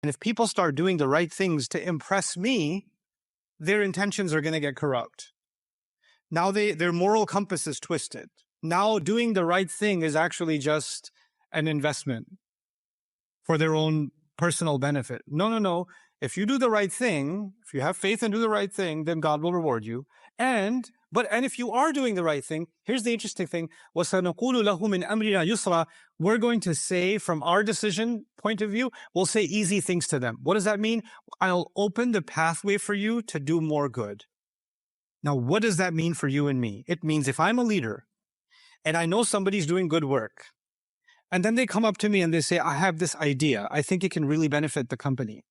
And if people start doing the right things to impress me, their intentions are going to get corrupt. Now their moral compass is twisted. Now doing the right thing is actually just an investment for their own personal benefit. No. If you do the right thing, if you have faith and do the right thing, then God will reward you. And if you are doing the right thing, here's the interesting thing. وَسَنَقُولُ لَهُ مِنْ أَمْرِنَا يُسْرًا. We're going to say, from our decision point of view, we'll say easy things to them. What does that mean? I'll open the pathway for you to do more good. Now, what does that mean for you and me? It means if I'm a leader and I know somebody's doing good work, and then they come up to me and they say, I have this idea. I think it can really benefit the company.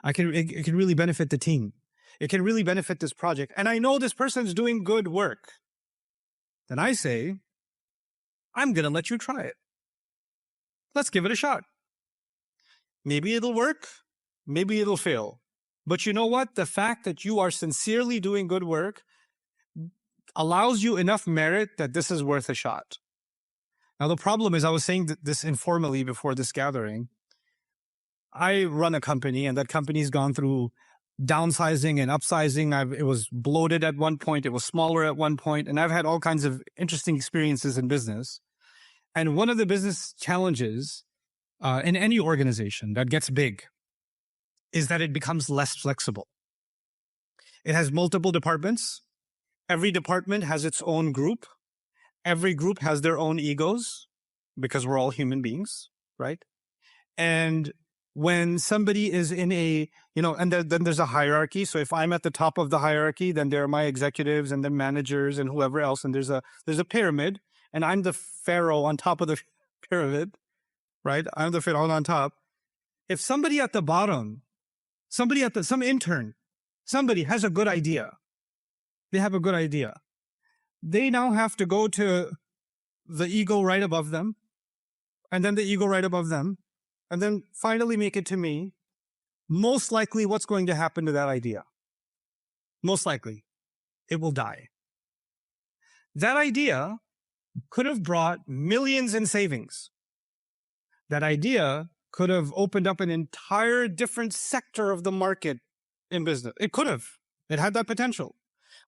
It can really benefit the team. It can really benefit this project. And I know this person's doing good work. Then I say, I'm going to let you try it. Let's give it a shot. Maybe it'll work. Maybe it'll fail. But you know what? The fact that you are sincerely doing good work allows you enough merit that this is worth a shot. Now, the problem is, I was saying this informally before this gathering. I run a company, and that company's gone through downsizing and upsizing. It was bloated at one point. It was smaller at one point. And I've had all kinds of interesting experiences in business. And one of the business challenges in any organization that gets big is that it becomes less flexible. It has multiple departments. Every department has its own group. Every group has their own egos because we're all human beings, right? And when somebody is in a, and then there's a hierarchy. So if I'm at the top of the hierarchy, then there are my executives and the managers and whoever else. And there's a pyramid, and I'm the pharaoh on top of the pyramid, right? I'm the pharaoh on top. If somebody at the bottom, some intern, somebody has a good idea. They have a good idea. They now have to go to the ego right above them, and then the ego right above them, and then finally make it to me. Most likely, what's going to happen to that idea? Most likely, it will die. That idea could have brought millions in savings. That idea could have opened up an entire different sector of the market in business. It could have. It had that potential.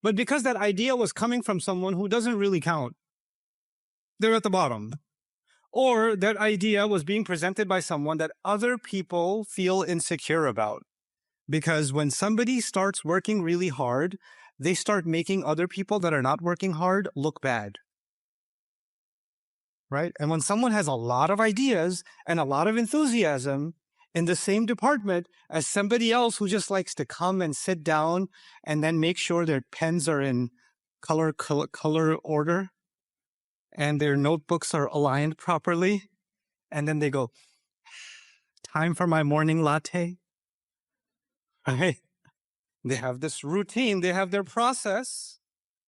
But because that idea was coming from someone who doesn't really count, they're at the bottom. Or that idea was being presented by someone that other people feel insecure about. Because when somebody starts working really hard, they start making other people that are not working hard look bad. Right? And when someone has a lot of ideas and a lot of enthusiasm in the same department as somebody else who just likes to come and sit down and then make sure their pens are in color order and their notebooks are aligned properly, and then they go, time for my morning latte. Right? They have this routine, they have their process,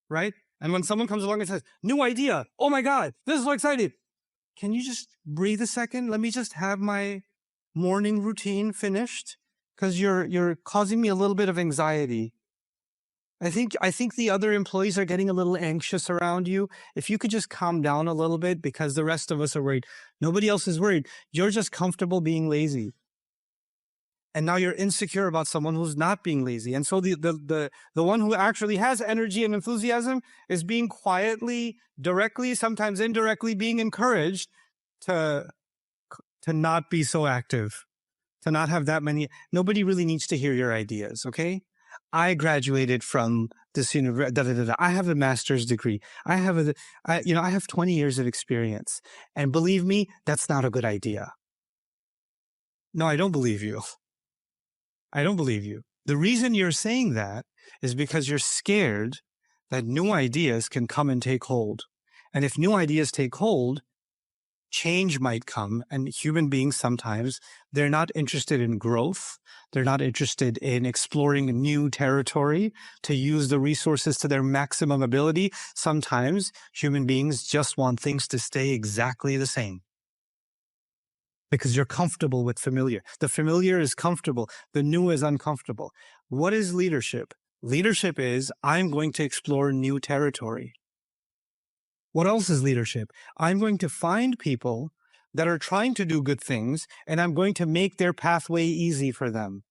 right? And when someone comes along and says, new idea, oh my God, this is so exciting. Can you just breathe a second? Let me just have my morning routine finished, because you're causing me a little bit of anxiety. I think the other employees are getting a little anxious around you. If you could just calm down a little bit, because the rest of us are worried. Nobody else is worried. You're just comfortable being lazy. And now you're insecure about someone who's not being lazy. And so the one who actually has energy and enthusiasm is being quietly, directly, sometimes indirectly being encouraged to not be so active, to not have that many. Nobody really needs to hear your ideas, okay? I graduated from this university. I have a master's degree. I have 20 years of experience. And believe me, that's not a good idea. No, I don't believe you. I don't believe you. The reason you're saying that is because you're scared that new ideas can come and take hold. And if new ideas take hold, change might come. And human beings, sometimes, they're not interested in growth. They're not interested in exploring new territory to use the resources to their maximum ability. Sometimes human beings just want things to stay exactly the same, because you're comfortable with familiar. The familiar is comfortable. The new is uncomfortable. What is leadership? Leadership is, I'm going to explore new territory. What else is leadership? I'm going to find people that are trying to do good things, and I'm going to make their pathway easy for them.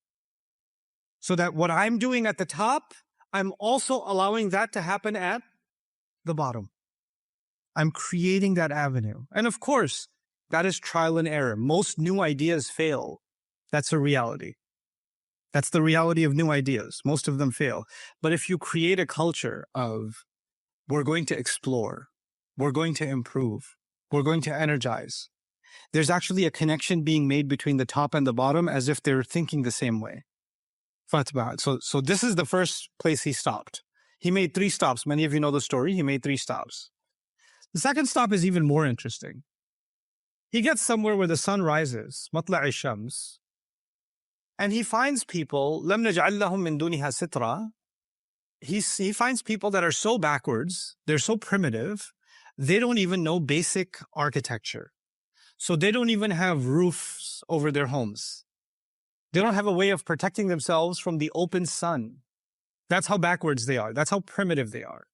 So that what I'm doing at the top, I'm also allowing that to happen at the bottom. I'm creating that avenue. And of course, that is trial and error. Most new ideas fail. That's a reality. That's the reality of new ideas. Most of them fail. But if you create a culture of, we're going to explore, we're going to improve, we're going to energize, there's actually a connection being made between the top and the bottom as if they're thinking the same way. So this is the first place he stopped. He made 3 stops. Many of you know the story. He made 3 stops. The second stop is even more interesting. He gets somewhere where the sun rises, matla'i shams, and he finds people, لم نجعل لهم من دونها سترة. He finds people that are so backwards, they're so primitive, they don't even know basic architecture. So they don't even have roofs over their homes. They don't have a way of protecting themselves from the open sun. That's how backwards they are. That's how primitive they are.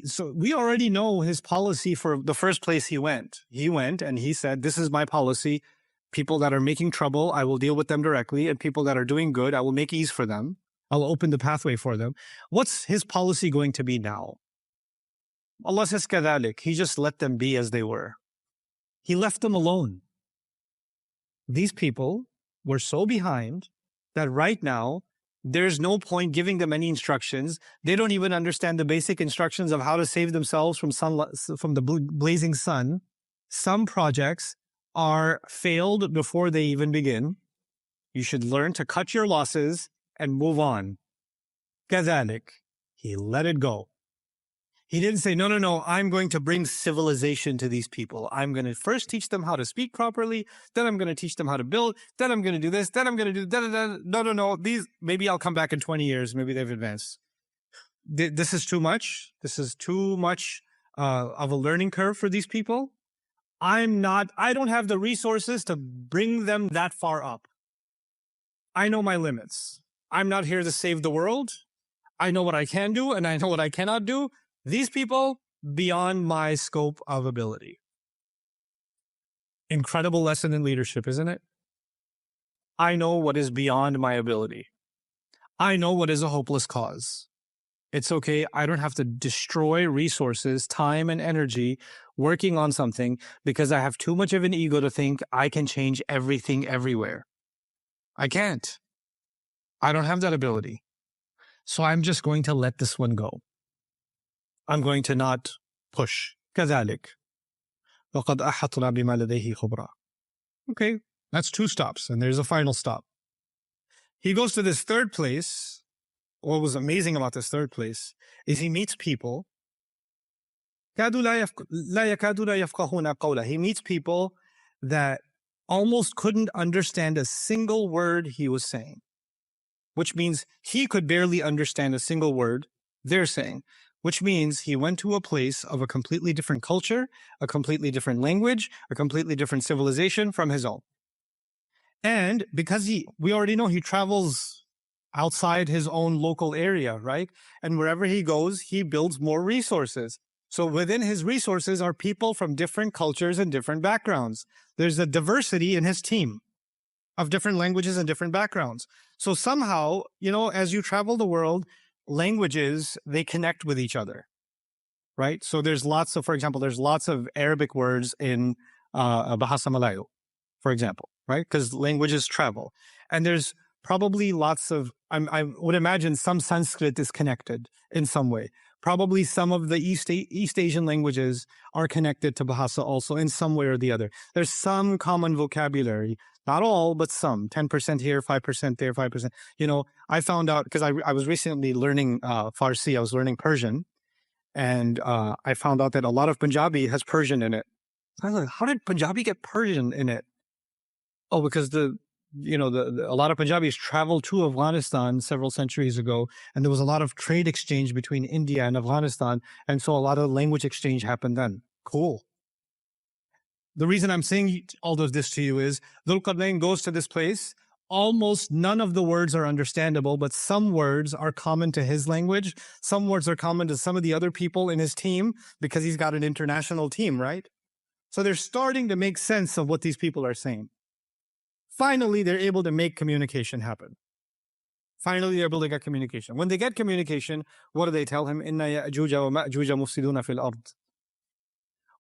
So we already know his policy for the first place he went. He went and he said, this is my policy. People that are making trouble, I will deal with them directly. And people that are doing good, I will make ease for them. I'll open the pathway for them. What's his policy going to be now? Allah says, كذلك. He just let them be as they were. He left them alone. These people were so behind that right now, there's no point giving them any instructions. They don't even understand the basic instructions of how to save themselves from the blazing sun. Some projects are failed before they even begin. You should learn to cut your losses and move on. كذلك. He let it go. He didn't say, no, I'm going to bring civilization to these people. I'm going to first teach them how to speak properly. Then I'm going to teach them how to build. Then I'm going to do this. Then I'm going to do that. No. Maybe I'll come back in 20 years. Maybe they've advanced. This is too much. This is too much of a learning curve for these people. I don't have the resources to bring them that far up. I know my limits. I'm not here to save the world. I know what I can do and I know what I cannot do. These people, beyond my scope of ability. Incredible lesson in leadership, isn't it? I know what is beyond my ability. I know what is a hopeless cause. It's okay. I don't have to destroy resources, time, and energy working on something because I have too much of an ego to think I can change everything everywhere. I can't. I don't have that ability. So I'm just going to let this one go. I'm going to not push. كذلك. وقد أحطنا بما لديه خبرا. Okay, that's 2 stops, and there's a final stop. He goes to this third place. What was amazing about this third place is he meets people. كادوا لا يكادوا لا يفقهون قوله. He meets people that almost couldn't understand a single word he was saying, which means he could barely understand a single word they're saying. Which means he went to a place of a completely different culture, a completely different language, a completely different civilization from his own. And because we already know he travels outside his own local area, right? And wherever he goes, he builds more resources. So within his resources are people from different cultures and different backgrounds. There's a diversity in his team of different languages and different backgrounds. So somehow, as you travel the world, languages, they connect with each other, right? So there's lots of Arabic words in Bahasa Malayo, for example, right? Because languages travel. And there's probably lots of, I would imagine some Sanskrit is connected in some way. Probably some of the East Asian languages are connected to Bahasa also in some way or the other. There's some common vocabulary. Not all, but some. 10% here, 5% there, 5%. I found out, because I was recently learning Farsi, I was learning Persian, and I found out that a lot of Punjabi has Persian in it. I was like, how did Punjabi get Persian in it? Oh, because a lot of Punjabis traveled to Afghanistan several centuries ago, and there was a lot of trade exchange between India and Afghanistan, and so a lot of language exchange happened then. Cool. The reason I'm saying all of this to you is Dhul Qarnayn goes to this place. Almost none of the words are understandable, but some words are common to his language. Some words are common to some of the other people in his team because he's got an international team, right? So they're starting to make sense of what these people are saying. Finally, they're able to make communication happen. Finally, they're able to get communication. When they get communication, what do they tell him? Inna ya'juja wa ma'juja mufsiduna fil ard.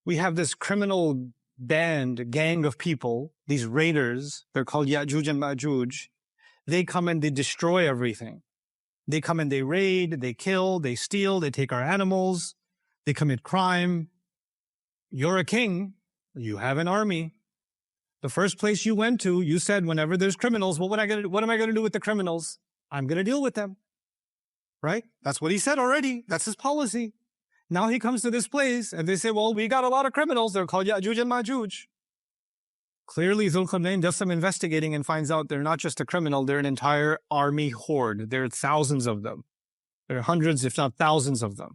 We have this criminal gang of people, these raiders, they're called Ya'juj and Ma'juj. They come and they destroy everything. They come and they raid, they kill, they steal, they take our animals, they commit crime. You're a king, you have an army. The first place you went to, you said, whenever there's criminals, what am I going to do with the criminals? I'm going to deal with them. Right? That's what he said already. That's his policy. Now he comes to this place and they say, well, we got a lot of criminals. They're called Ya'juj and Ma'juj. Clearly, Dhul-Qarnayn does some investigating and finds out they're not just a criminal, they're an entire army horde. There are thousands of them. There are hundreds, if not thousands of them.